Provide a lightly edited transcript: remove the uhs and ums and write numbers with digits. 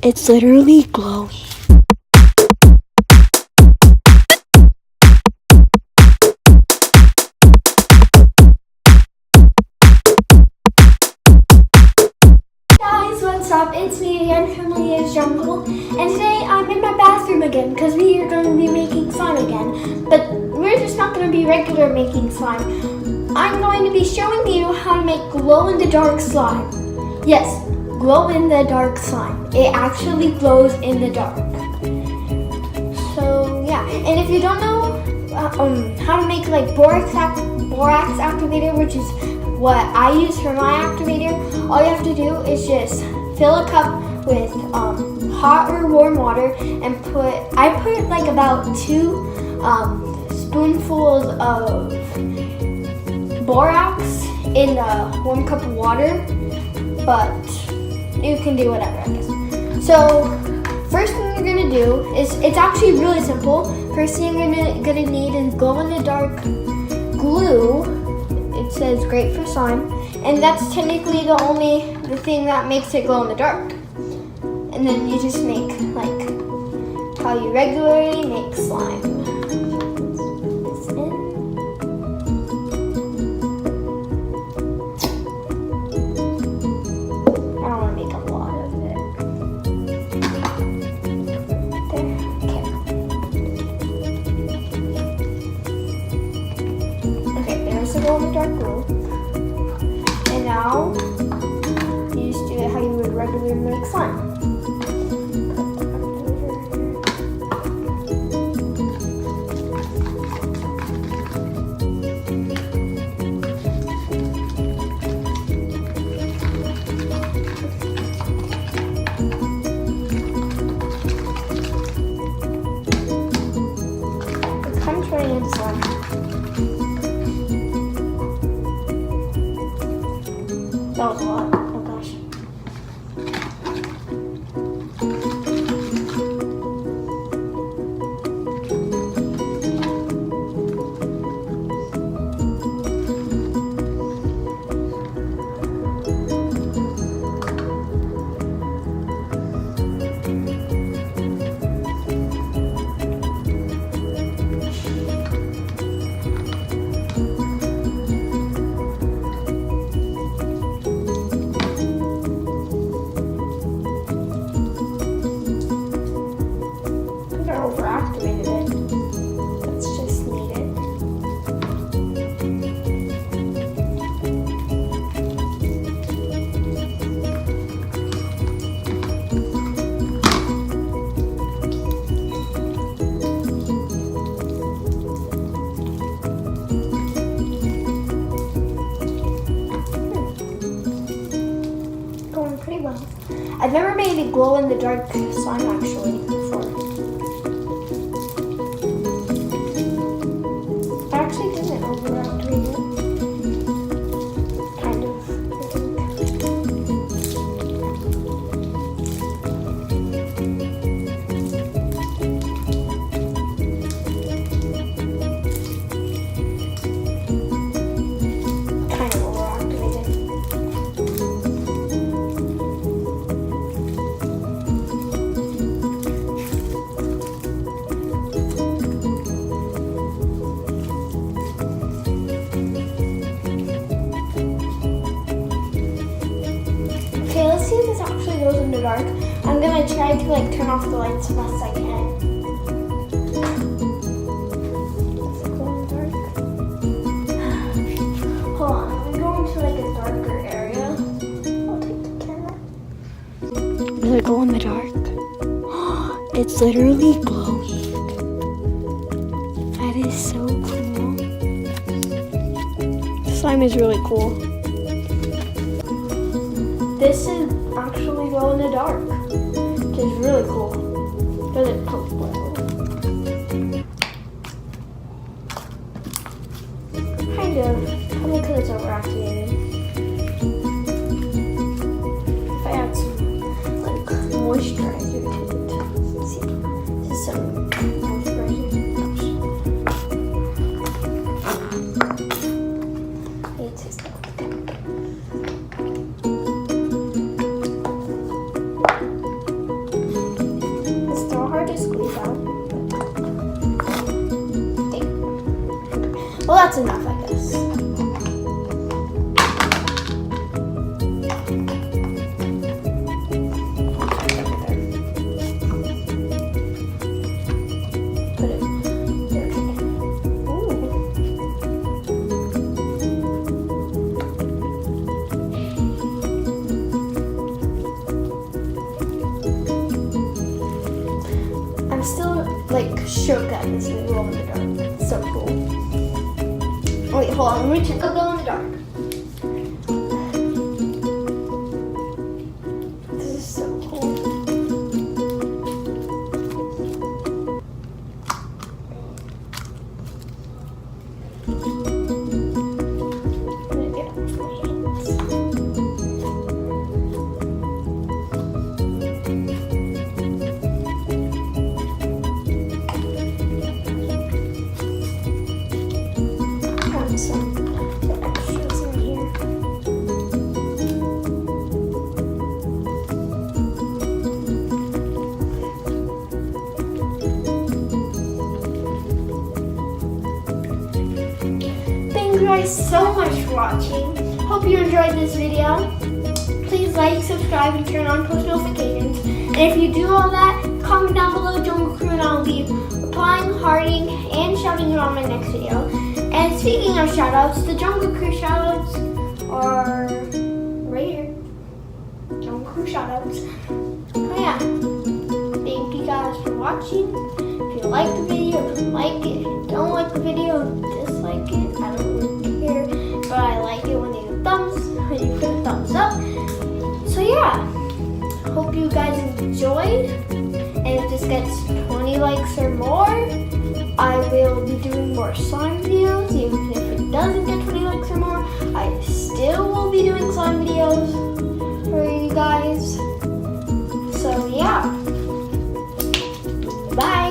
It's literally glowing. Guys, what's up? It's me again from Leah's Jungle, and today I'm in my bathroom again because we are going to be making slime again. But we're just not going to be regular making slime. I'm going to be showing you how to make glow-in-the-dark slime. Yes, glow-in-the-dark slime. It actually glows in the dark. So yeah, and if you don't know how to make like borax activator, which is what I use for my activator, all you have to do is just fill a cup with hot or warm water and I put like about 2 spoonfuls of borax in a warm cup of water, but you can do whatever, I guess. So first thing you're gonna do is, it's actually really simple. First thing you're gonna need is glow-in-the-dark glue. It says great for slime, and that's technically the thing that makes it glow in the dark. And then you just make like how you regularly make slime. This in. I don't want to make a lot of it. There. Okay, there's the glow in the dark glue. And now you just do it how you would regularly make slime. I'm trying into slime. That was a lot. Oh gosh. Overactivated it. Let's just knead it. Going pretty well. I've never made a glow-in-the-dark slime actually before. I actually didn't overactivate it. Kind of, I think. Kind of overactivated. Okay, let's see if this actually goes in the dark. I'm gonna try to like turn off the lights as best I can. Does it glow in the dark? Hold on, I'm going to like a darker area. I'll take the camera. Does it glow in the dark? It's literally glowing. That is so cool. Slime is really cool. This is actually glow in the dark, which is really cool. Does it cook well? Kind of, probably because it's overactivated. If I add some like moisturizer to it, let's see. This is some moisturizer. It tastes like Well, that's enough, I guess. Put it there. Ooh. I'm still like shook at this new glow in the dark. It's so cool. Wait, hold on. Let me check the glow in the dark. This is so cool. I'm gonna get it with my hands. Some extras in here. Thank you guys so much for watching. Hope you enjoyed this video. Please like, subscribe, and turn on post notifications. And if you do all that, comment down below Jungle Crew and I'll be replying, hearting, and shouting you on my next video. And speaking of shoutouts, the Jungle Crew shoutouts are right here. Jungle Crew shoutouts. Oh yeah. Thank you guys for watching. If you like the video, like it. If you don't like the video, dislike it. I don't really care. But I like it when you put a thumbs up. So yeah. Hope you guys enjoyed. And if this gets 20 likes or more, I will be doing more slime videos. Even if it doesn't get 20 likes or more, I still will be doing slime videos for you guys. So yeah. Bye.